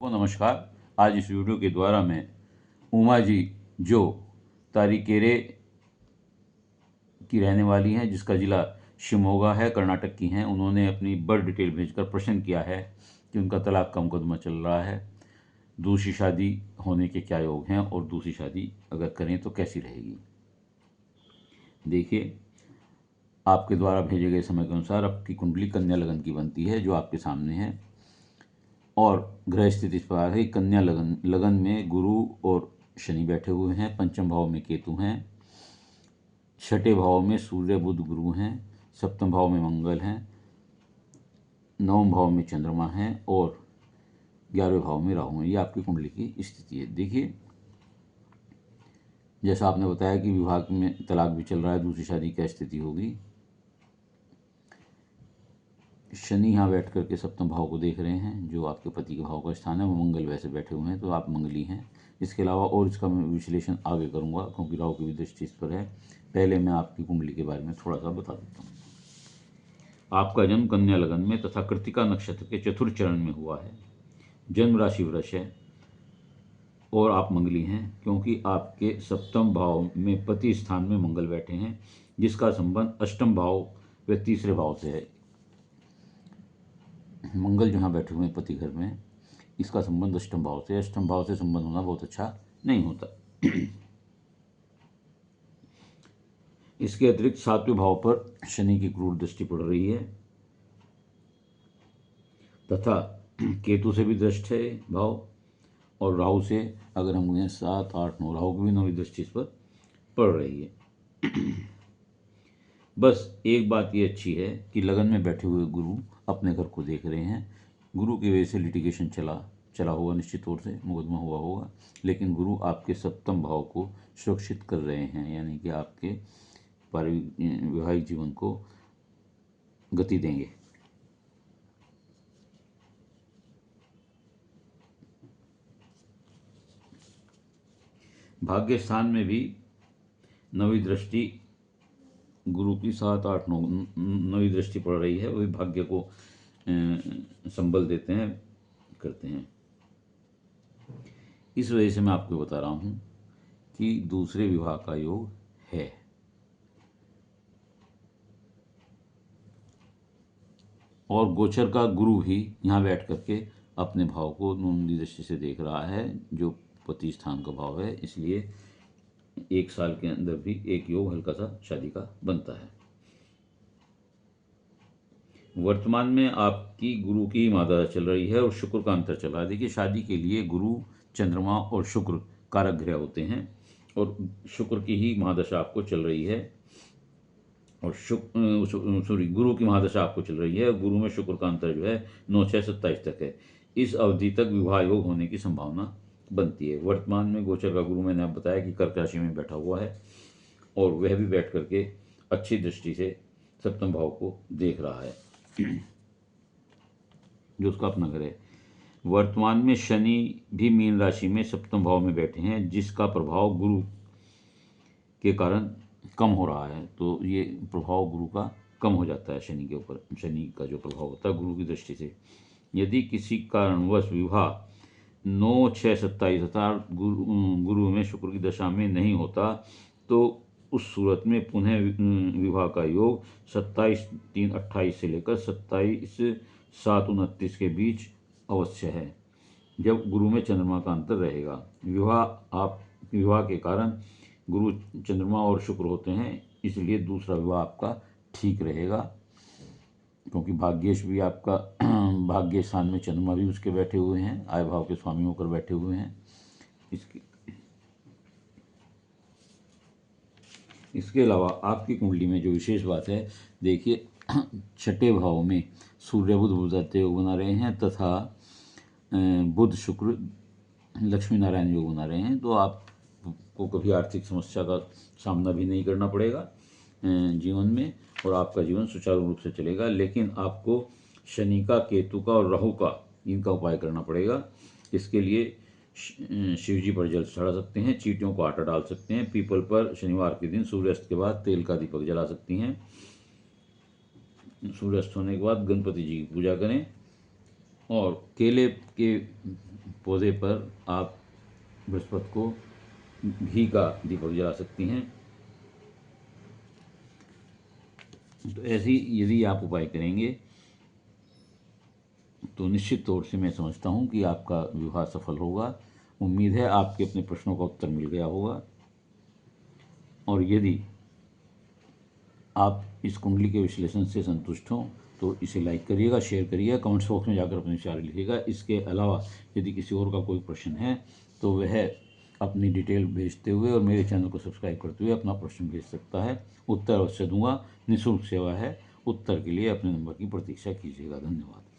नमस्कार। आज इस वीडियो के द्वारा मैं उमा जी, जो तारीकेरे की रहने वाली हैं, जिसका ज़िला शिमोगा है, कर्नाटक की हैं, उन्होंने अपनी बर्थ डिटेल भेजकर प्रश्न किया है कि उनका तलाक का मुकदमा चल रहा है, दूसरी शादी होने के क्या योग हैं और दूसरी शादी अगर करें तो कैसी रहेगी। देखिए, आपके द्वारा भेजे गए समय के अनुसार आपकी कुंडली कन्या लगन की बनती है, जो आपके सामने है। और ग्रह स्थिति इस प्रकार है। कन्या लगन में गुरु और शनि बैठे हुए हैं, पंचम भाव में केतु हैं, छठे भाव में सूर्य बुध गुरु हैं, सप्तम भाव में मंगल हैं, नवम भाव में चंद्रमा हैं और 11वें भाव में राहु हैं। ये आपकी कुंडली की स्थिति है। देखिए, जैसा आपने बताया कि विवाह में तलाक भी चल रहा है, दूसरी शादी क्या स्थिति होगी। शनि यहाँ बैठ करके सप्तम भाव को देख रहे हैं, जो आपके पति के भाव का स्थान है। वो मंगल वैसे बैठे हुए हैं, तो आप मंगली हैं। इसके अलावा और इसका मैं विश्लेषण आगे करूँगा, क्योंकि राहु की भी दृष्टि इस पर है। पहले मैं आपकी कुंडली के बारे में थोड़ा सा बता देता हूँ। आपका जन्म कन्या लगन में तथा कृतिका नक्षत्र के चतुर्थ चरण में हुआ है। जन्म राशि वृष है और आप मंगली हैं, क्योंकि आपके सप्तम भाव में पति स्थान में मंगल बैठे हैं, जिसका संबंध अष्टम भाव व तीसरे भाव से है। मंगल जहाँ बैठे हुए हैं पति घर में, इसका संबंध अष्टम भाव से। अष्टम भाव से संबंध होना बहुत अच्छा नहीं होता। इसके अतिरिक्त सातवें भाव पर शनि की क्रूर दृष्टि पड़ रही है तथा केतु से भी दृष्ट है भाव, और राहु से अगर हम गए 7, 8, 9, राहु की भी 9वीं दृष्टि इस पर पड़ रही है। बस एक बात ये अच्छी है कि लगन में बैठे हुए गुरु अपने घर को देख रहे हैं। गुरु की वजह से लिटिगेशन चला होगा, निश्चित तौर से मुकदमा हुआ होगा, लेकिन गुरु आपके सप्तम भाव को सुरक्षित कर रहे हैं, यानी कि आपके वैवाहिक जीवन को गति देंगे। भाग्य स्थान में भी 9वीं दृष्टि गुरु की 7, 8, 9 9वीं दृष्टि पड़ रही है। वही भाग्य को संबल देते हैं, करते हैं। इस वजह से मैं आपको बता रहा हूँ कि दूसरे विवाह का योग है। और गोचर का गुरु भी यहाँ बैठ करके अपने भाव को 9वीं दृष्टि से देख रहा है, जो पति स्थान का भाव है। इसलिए 1 साल के अंदर भी एक योग हल्का सा शादी का बनता है। वर्तमान में आपकी गुरु की महादशा चल रही है और शुक्र का अंतर चल रहा है। देखिए, शादी के लिए गुरु, चंद्रमा और शुक्र कारक ग्रह होते हैं, और शुक्र की ही महादशा आपको चल रही है। और गुरु की महादशा आपको चल रही है। गुरु में शुक्र का अंतर जो है 9/6/27 तक है। इस अवधि तक विवाह योग होने की संभावना बनती है। वर्तमान में गोचर का गुरु, मैंने आप बताया कि कर्क राशि में बैठा हुआ है, और वह भी बैठ करके अच्छी दृष्टि से सप्तम भाव को देख रहा है, जो उसका अपना घर है। वर्तमान में शनि भी मीन राशि में सप्तम भाव में बैठे हैं, जिसका प्रभाव गुरु के कारण कम हो रहा है। तो ये प्रभाव गुरु का कम हो जाता है शनि के ऊपर। शनि का जो प्रभाव होता है गुरु की दृष्टि से, यदि किसी कारणवश विवाह 9/6/27 अर्थात गुरु में शुक्र की दशा में नहीं होता, तो उस सूरत में पुनः विवाह का योग 27/3/28 से लेकर 27/7/29 के बीच अवश्य है, जब गुरु में चंद्रमा का अंतर रहेगा। विवाह के कारण गुरु, चंद्रमा और शुक्र होते हैं, इसलिए दूसरा विवाह आपका ठीक रहेगा, क्योंकि भाग्येश भी आपका भाग्य स्थान में चंद्रमा भी उसके बैठे हुए हैं, आय भाव के स्वामी होकर बैठे हुए हैं। इसके अलावा आपकी कुंडली में जो विशेष बात है, देखिए, छठे भाव में सूर्य बुध बुधाते योग बना रहे हैं तथा बुध शुक्र लक्ष्मी नारायण योग बना रहे हैं। तो आपको कभी आर्थिक समस्या का सामना भी नहीं करना पड़ेगा जीवन में, और आपका जीवन सुचारू रूप से चलेगा। लेकिन आपको शनि का, केतु का और राहु का, इनका उपाय करना पड़ेगा। इसके लिए शिव जी पर जल चढ़ा सकते हैं, चींटियों को आटा डाल सकते हैं, पीपल पर शनिवार के दिन सूर्यास्त के बाद तेल का दीपक जला सकती हैं। सूर्यास्त होने के बाद गणपति जी की पूजा करें, और केले के पौधे पर आप बृहस्पति को घी का दीपक जला सकती हैं। तो ऐसी यदि आप उपाय करेंगे तो निश्चित तौर से मैं समझता हूँ कि आपका विवाह सफल होगा। उम्मीद है आपके अपने प्रश्नों का उत्तर मिल गया होगा। और यदि आप इस कुंडली के विश्लेषण से संतुष्ट हों तो इसे लाइक करिएगा, शेयर करिएगा, कमेंट्स बॉक्स में जाकर अपने विचार लिखिएगा। इसके अलावा यदि किसी और का कोई प्रश्न है तो वह अपनी डिटेल भेजते हुए और मेरे चैनल को सब्सक्राइब करते हुए अपना प्रश्न भेज सकता है। उत्तर अवश्य दूंगा, निःशुल्क सेवा है। उत्तर के लिए अपने नंबर की प्रतीक्षा कीजिएगा। धन्यवाद।